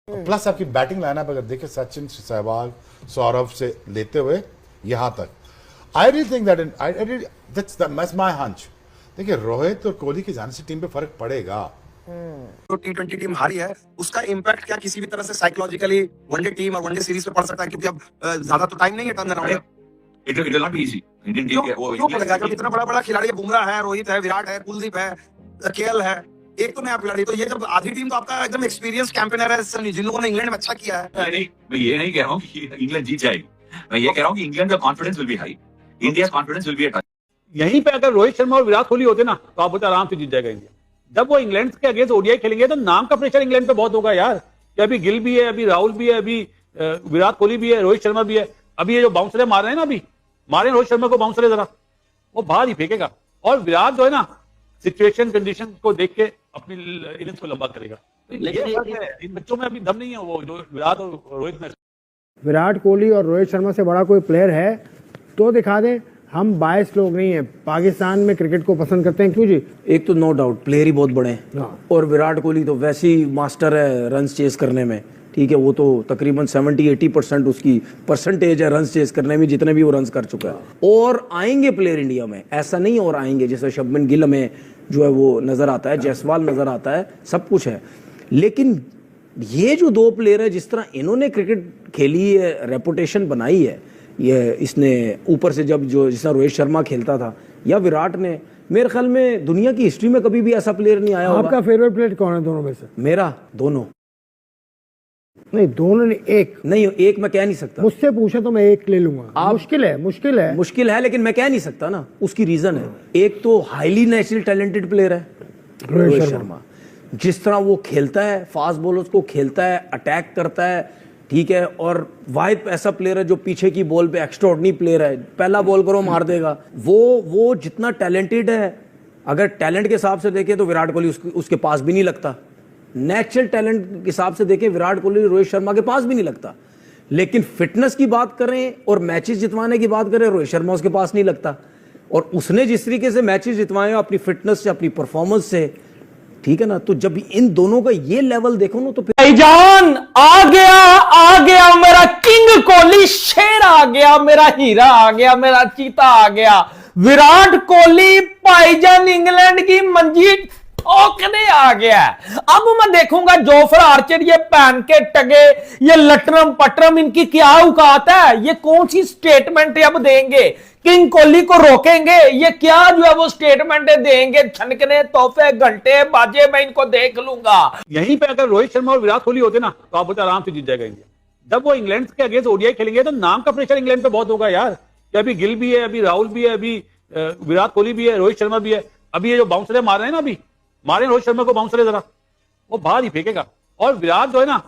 Plus आपकी batting lineup अगर देखें सचिन, सहवाग, सौरभ से लेते हुए यहां तक, I really think that's my hunch. देखिए रोहित और कोहली के जाने से टीम पे फर्क पड़ेगा। जो T20 टीम हारी है उसका इम्पैक्ट क्या किसी भी तरह से साइकोलॉजिकली वनडे टीम और वनडे सीरीज पे पड़ सकता है, क्योंकि अब ज्यादा तो टाइम नहीं है turn around. It will not be easy. Indian team के वो क्यों पड़ेगा? क्योंकि इतना बड़ा बड़ा खिलाड़ी है, बुमराह है, रोहित है, विराट है, कुलदीप है, केएल है, एक तो नया खिलाड़ी। तो ये जब आधी टीम तो आपका एकदम एक्सपीरियंस कैंपेनर है, जिन लोगों ने इंग्लैंड में अच्छा किया है। नहीं, मैं ये नहीं कह रहा हूँ कि इंग्लैंड जीत जाएगी, मैं ये कह रहा हूँ कि इंग्लैंड का confidence will be high, India's confidence will be at. यहीं पे अगर रोहित शर्मा और विराट कोहली होते ना तो आप बोलते आराम से जीत जाएगा इंडिया। जब वो इंग्लैंड के अगेंस्ट ओडीआई खेलेंगे तो नाम का प्रेशर इंग्लैंड पे बहुत होगा यार, कि अभी गिल भी है, अभी राहुल भी है, अभी विराट कोहली भी है, रोहित शर्मा भी है। अभी ये जो बाउंसरे मार रहे हैं ना, अभी मारे रोहित शर्मा को बाउंसरे, जरा वो बाहर ही फेंकेगा। और विराट जो है ना सिचुएशन कंडीशन को देख के अपनी इनिंग्स को लंबा करेगा। इन बच्चों में अभी दम नहीं है वो जो विराट और रोहित में। विराट कोहली और रोहित शर्मा से बड़ा कोई प्लेयर है तो दिखा दें। हम बायस लोग नहीं हैं, पाकिस्तान में क्रिकेट को पसंद करते हैं। क्यों जी? एक तो नो डाउट प्लेयर ही बहुत बड़े हैं, और विराट कोहली तो वैसे ही मास्टर है रन्स चेस करने में। ठीक है, वो तो तकरीबन 70-80% उसकी परसेंटेज है रन्स चेस करने में, जितने भी वो रन्स कर चुका है। और आएंगे प्लेयर इंडिया में, ऐसा नहीं और आएंगे, जैसे शुभमन गिल में जो है वो नजर आता है, जायसवाल नजर आता है, सब कुछ है। लेकिन ये जो दो प्लेयर है, जिस तरह इन्होंने क्रिकेट खेली है, रेपुटेशन बनाई है, ये इसने ऊपर से जब जो जिस तरह रोहित शर्मा खेलता था या विराट ने, मेरे ख्याल में दुनिया की हिस्ट्री में कभी भी ऐसा प्लेयर नहीं आया। आपका फेवरेट प्लेयर कौन है दोनों में से? मेरा दोनों नहीं, दोनों ने एक नहीं, एक मैं कह नहीं सकता। मुझसे पूछे तो मैं एक ले लूंगा। मुश्किल है लेकिन मैं कह नहीं सकता ना, उसकी रीजन है। एक तो हाईली नेचुरल टैलेंटेड प्लेयर है रोहित शर्मा, जिस तरह वो खेलता है, फास्ट बॉलर्स को खेलता है, अटैक करता है, ठीक है। और वाहिद ऐसा प्लेयर है जो पीछे की बॉल पे एक्स्ट्राऑर्डिनरी प्लेयर है, पहला बॉल करो मार देगा। वो जितना टैलेंटेड है, अगर टैलेंट के हिसाब से देखें तो विराट कोहली उसके पास भी नहीं लगता। नेचुरल टैलेंट के हिसाब से देखें विराट कोहली रोहित शर्मा के पास भी नहीं लगता। लेकिन फिटनेस की बात करें और मैचेस जितवाने की बात करें, रोहित शर्मा उसके पास नहीं लगता। और उसने जिस तरीके से मैचेस जितवाए अपनी फिटनेस से, अपनी परफॉर्मेंस से, ठीक है ना, तो जब इन दोनों का ये लेवल देखो ना तो भाईजान आ गया मेरा किंग कोहली, शेर आ गया, मेरा हीरा आ गया, मेरा चीता आ गया, विराट कोहली भाईजान इंग्लैंड की मंजी ठोकने आ गया। अब मैं देखूंगा जोफ्रा आर्चर, ये पहन के टगे, ये लटरम पटरम, इनकी क्या औकात है? ये कौन सी स्टेटमेंट अब देंगे? किंग कोहली को रोकेंगे? ये क्या जो है वो स्टेटमेंट देंगे? छनकने तोहफे घंटे बाजे मैं इनको देख लूंगा। यहीं पे अगर रोहित शर्मा और विराट कोहली होते ना तो आप बोलते आराम से जीत जाएगा इंडिया। जब वो इंग्लैंड के अगेंस्ट ओडीआई खेलेंगे तो नाम का प्रेशर इंग्लैंड पे बहुत होगा यार, कि अभी गिल भी है, अभी राहुल भी है, अभी विराट कोहली भी है, रोहित शर्मा भी है। अभी ये जो बाउंसरे मार रहे हैं ना, अभी मारे रोहित शर्मा को बाउंसरे, जरा वो बाहर ही फेंकेगा। और विराट जो है ना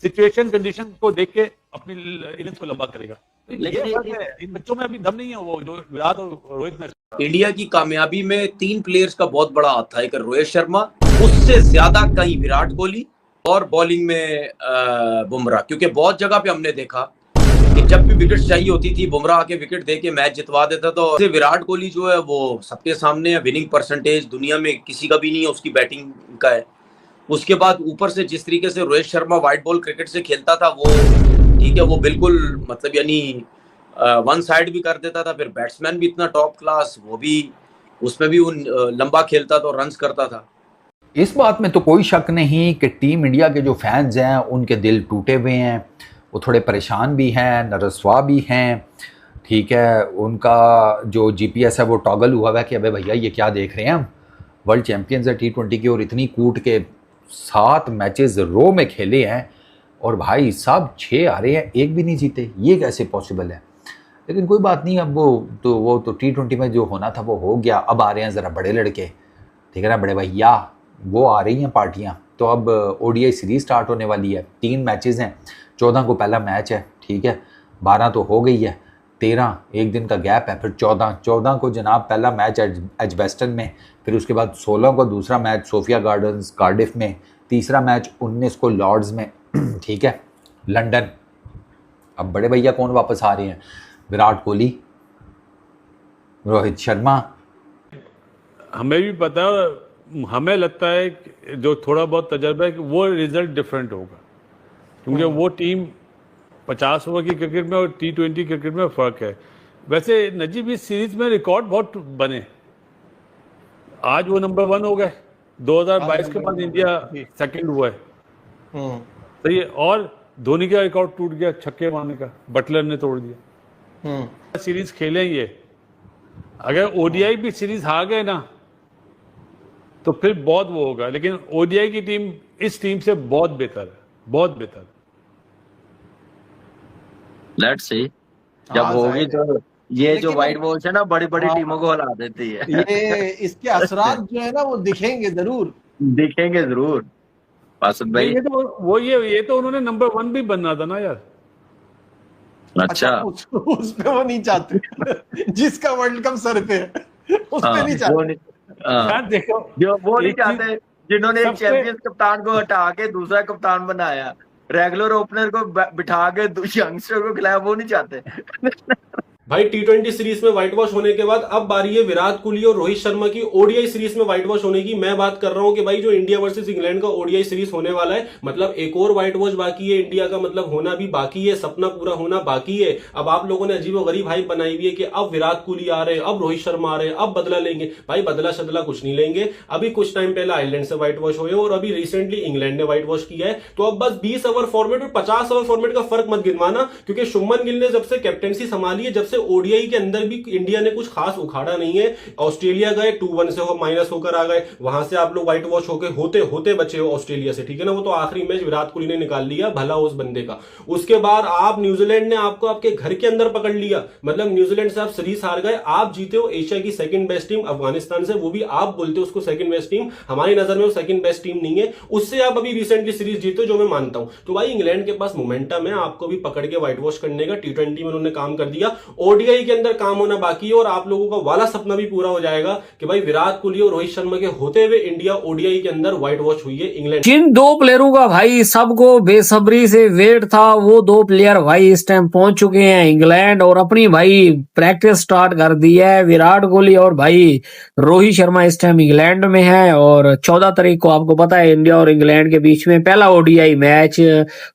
सिचुएशन कंडीशन को देख के अपनी इनिंग्स को लंबा करेगा। इन बच्चों में अभी दम नहीं है वो जो विराट और रोहित में। इंडिया की कामयाबी में 3 प्लेयर्स का बहुत बड़ा हाथ था। एक रोहित शर्मा, उससे ज्यादा कहीं विराट कोहली, और बॉलिंग में बुमराह। क्योंकि बहुत जगह पे हमने देखा कि जब भी विकेट चाहिए होती थी, बुमराह आके विकेट देके मैच जितवा देता। तो विराट कोहली जो है वो सबके सामने है, विनिंग परसेंटेज दुनिया में किसी का भी नहीं है, उसकी बैटिंग का है। उसके बाद ऊपर से जिस तरीके से Rohit Sharma white ball cricket से खेलता था, वो ठीक है, वो बिल्कुल मतलब यानी वन साइड भी कर देता था। फिर बैट्समैन भी इतना टॉप क्लास, वो भी उसमें भी वो लंबा खेलता था और रन्स करता था। इस बात में तो कोई शक नहीं कि टीम इंडिया के जो फैंस हैं उनके दिल टूटे हुए हैं, वो थोड़े परेशान भी हैं, नरसवा भी हैं, ठीक है। उनका जो जीपीएस है वो टॉगल हुआ है कि अबे भैया ये क्या देख रहे हैं, हम वर्ल्ड चैंपियंस है T20 की, और इतनी कूट के 7 मैचेस रो में खेले हैं और भाई साहब 6 हारे हैं, 1 भी नहीं जीते, ये कैसे पॉसिबल है? लेकिन कोई बात नहीं, अब वो तो T20 में जो होना था वो हो गया। अब आ रहे हैं ज़रा बड़े लड़के, ठीक है ना, बड़े भैया, वो आ रही हैं पार्टियाँ। तो अब ओडीआई सीरीज स्टार्ट होने वाली है, 3 मैचेस हैं, 14 को पहला मैच है, ठीक है, 12 तो हो गई है, 13 एक दिन का गैप है, फिर 14 को जनाब पहला मैच एजबेस्टन में, फिर उसके बाद 16 को दूसरा मैच सोफिया गार्डन्स कार्डिफ में, तीसरा मैच 19 को लॉर्ड्स में, ठीक है, लंदन। अब बड़े भैया कौन वापस आ रहे हैं? विराट कोहली, रोहित शर्मा। हमें भी पता है, हमें लगता है जो थोड़ा बहुत तजर्बा है कि वो रिजल्ट डिफरेंट होगा। क्योंकि वो टीम 50 ओवर की क्रिकेट में और T20 क्रिकेट में फर्क है। वैसे नजीब इस सीरीज में रिकॉर्ड बहुत बने, आज वो नंबर 1 हो गए, 2022 के बाद इंडिया सेकंड हुआ है, सही है। और धोनी का रिकॉर्ड टूट गया छक्के मारने का, बटलर ने तोड़ दिया। सीरीज खेलेंगे, अगर ओडीआई भी सीरीज हार गए ना तो फिर बहुत वो होगा, लेकिन ओडीआई की टीम इस टीम से बहुत बेहतर है, बहुत बेहतर। लेट्स सी, जब होगी तो ये जो व्हाइट वॉश है ना बड़ी बड़ी टीमों को हरा देती है। ये इसके असरात जो है ना वो दिखेंगे जरूर, दिखेंगे जरूर पासद भाई। ये तो उन्होंने नंबर 1 भी बनना था ना यार। अच्छा, उस पे वो नहीं चाहते जिसका वर्ल्ड कप सर पे है उस पे नहीं चाहते। यार देखो, जो वो नहीं चाहते जिन्होंने चैंपियंस कप्तान को हटा के दूसरा कप्तान बनाया, रेगुलर ओपनर को बिठा के यंगस्टर को खिलाया, वो नहीं चाहते। भाई T20 सीरीज में व्हाइट वॉश होने के बाद अब बारी है विराट कोहली और रोहित शर्मा की ओडीआई सीरीज में व्हाइट वॉश होने की। मैं बात कर रहा हूं कि भाई जो इंडिया वर्सेस इंग्लैंड का ओडीआई सीरीज होने वाला है, मतलब एक और व्हाइट वॉश बाकी है इंडिया का, मतलब होना भी बाकी है, सपना पूरा होना बाकी है। अब आप लोगों ने अजीबोगरीब हाइप बनाई हुई है कि अब विराट कोहली आ रहे हैं, अब रोहित शर्मा आ रहे हैं, अब बदला लेंगे। भाई बदला शदला कुछ नहीं लेंगे। अभी कुछ टाइम पहले आयरलैंड से व्हाइट वॉश हुए और अभी रिसेंटली इंग्लैंड ने व्हाइट वॉश किया है। तो अब बस 20 ओवर फॉर्मेट और 50 ओवर फॉर्मेट का फर्क मत गिनवाना, क्योंकि शुभमन गिल ने जब से कैप्टेंसी संभाली है, जब से ओडीआई के अंदर भी इंडिया ने कुछ खास उखाड़ा नहीं है। ऑस्ट्रेलिया गए 2-1 से माइनस होकर आ गए, वहां से आप लोग व्हाइट वॉश होकर होते होते बचे हो ऑस्ट्रेलिया से, ठीक है ना। वो तो आखिरी मैच विराट कोहली ने निकाल लिया, भला उस बंदे का। उसके बाद आप न्यूजीलैंड ने आपको आपके घर के अंदर पकड़ लिया, मतलब न्यूजीलैंड से आप सीरीज हार गए। आप जीते हो एशिया की सेकंड बेस्ट टीम अफगानिस्तान से, वो भी आप बोलते हो उसको सेकंड बेस्ट टीम, हमारी नजर में वो सेकंड बेस्ट टीम नहीं है। उससे आप अभी रिसेंटली सीरीज जीते, जो मैं मानता हूं। तो भाई इंग्लैंड के पास मोमेंटम है आपको भी पकड़ के व्हाइट वॉश करने का। T20 में उन्होंने काम कर दिया, ओडीआई के अंदर काम होना बाकी है, और आप लोगों का वाला सपना भी पूरा हो जाएगा कि भाई विराट कोहली और रोहित शर्मा के होते हुए इंडिया ओडीआई के अंदर व्हाइट वॉश हुई है इंग्लैंड। जिन दो प्लेयरों का भाई सबको बेसब्री से वेट था, वो दो प्लेयर भाई इस टाइम पहुंच चुके हैं इंग्लैंड और अपनी भाई प्रैक्टिस स्टार्ट कर दी है। विराट कोहली और भाई रोहित शर्मा इस टाइम इंग्लैंड में है और 14 तारीख को आपको पता है इंडिया और इंग्लैंड के बीच में पहला ओडीआई मैच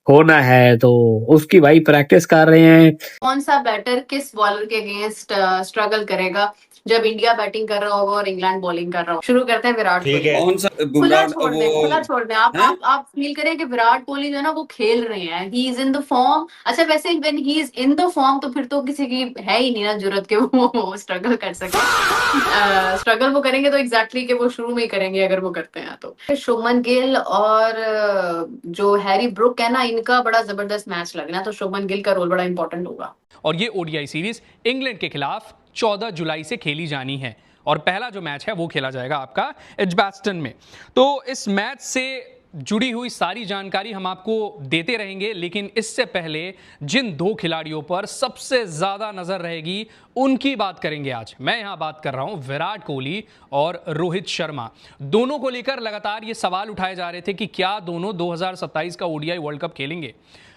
होना है, तो उसकी भाई प्रैक्टिस कर रहे हैं। कौन सा बैटर किस बॉलर के अगेंस्ट स्ट्रगल करेगा जब इंडिया बैटिंग कर रहा होगा और इंग्लैंड बॉलिंग कर रहा होगा। शुरू करते हैं विराट कोहली। कौन सा खुला छोड़ दें आप फील करें कि विराट कोहली जो है ना वो खेल रहे हैं, he is in the form. अच्छा वैसे when he is in the form तो फिर तो किसी की है ही नहीं ना जरूरत के वो स्ट्रगल कर सके। स्ट्रगल वो करेंगे तो एग्जैक्टली कि वो शुरू में ही करेंगे अगर वो करते हैं तो। शुभमन गिल और जो हैरी ब्रुक है ना, इनका बड़ा जबरदस्त मैच लगना, तो शुभमन गिल का रोल बड़ा इंपॉर्टेंट होगा। और ये ओडीआई सीरीज इंग्लैंड के खिलाफ 14 जुलाई से खेली जानी है और पहला जो मैच है वो खेला जाएगा आपका एजबास्टन में। तो इस मैच से जुड़ी हुई सारी जानकारी हम आपको देते रहेंगे, लेकिन इससे पहले जिन दो खिलाड़ियों पर सबसे ज्यादा नजर रहेगी उनकी बात करेंगे आज। मैं यहां बात कर रहा हूं विराट कोहली और रोहित शर्मा। दोनों को लेकर लगातार ये सवाल उठाए जा रहे थे कि क्या दोनों 2027 का ओडीआई वर्ल्ड कप खेलेंगे।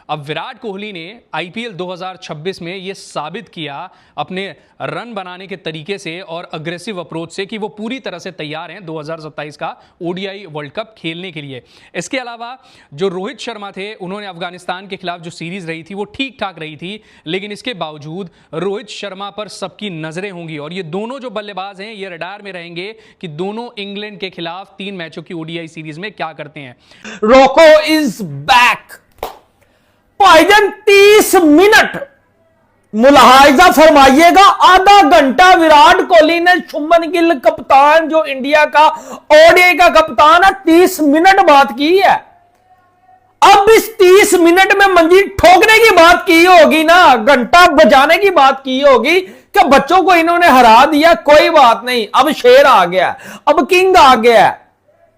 अब विराट कोहली ने आईपीएल 2026 में यह साबित किया अपने रन बनाने के तरीके से और अग्रेसिव अप्रोच से कि वो पूरी तरह से तैयार हैं 2027 का ओडीआई वर्ल्ड कप खेलने के लिए। इसके अलावा जो रोहित शर्मा थे, उन्होंने अफगानिस्तान के खिलाफ जो सीरीज रही थी वो ठीक ठाक रही थी, लेकिन इसके बावजूद रोहित शर्मा पर सबकी नजरें होंगी और ये दोनों जो बल्लेबाज हैं ये रडार में रहेंगे कि दोनों इंग्लैंड के खिलाफ 3 मैचों की ओडीआई सीरीज में क्या करते हैं। रोको इज बैक। भाईजान 30 मिनट मुलाहाजा फरमाइएगा, आधा घंटा विराट कोहली ने शुभमन गिल कप्तान जो इंडिया का ओडीआई का कप्तान है 30 मिनट बात की है। अब इस 30 मिनट में मंजी ठोकने की बात की होगी ना, घंटा बजाने की बात की होगी कि बच्चों को इन्होंने हरा दिया, कोई बात नहीं, अब शेर आ गया, अब किंग आ गया,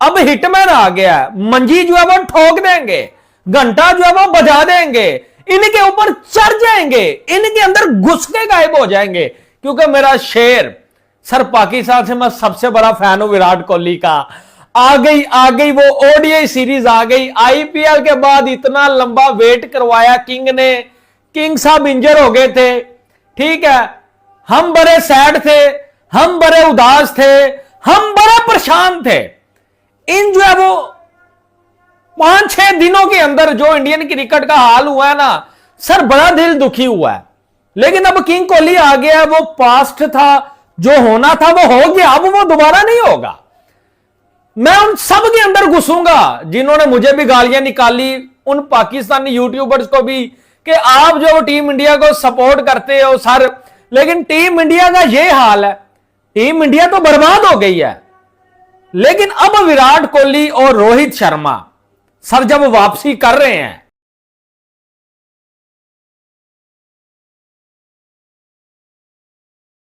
अब हिटमैन आ गया, मंजी जो है वो ठोक देंगे, घंटा जो है वो बजा देंगे, इनके ऊपर चढ़ जाएंगे, इनके अंदर घुस के गायब हो जाएंगे, क्योंकि मेरा शेर सर पाकिस्तान से मैं सबसे बड़ा फैन हूं विराट कोहली का। आ गई वो ओडीआई सीरीज आ गई। आईपीएल के बाद इतना लंबा वेट करवाया किंग ने, किंग साहब इंजर हो गए थे, ठीक है, हम बड़े सैड थे, हम बड़े उदास थे, हम बड़े परेशान थे। इन जो है वो 5-6 दिनों के अंदर जो इंडियन क्रिकेट का हाल हुआ है ना सर, बड़ा दिल दुखी हुआ है। लेकिन अब किंग कोहली आ गया, वो पास्ट था, जो होना था वो हो गया, अब वो दोबारा नहीं होगा। मैं उन सब के अंदर घुसूंगा जिन्होंने मुझे भी गालियां निकाली, उन पाकिस्तानी यूट्यूबर्स को भी, कि आप जो टीम इंडिया को सपोर्ट करते हो सर, लेकिन टीम इंडिया का ये हाल है, टीम इंडिया तो बर्बाद हो गई है। लेकिन अब विराट कोहली और रोहित शर्मा सर जब वापसी कर रहे हैं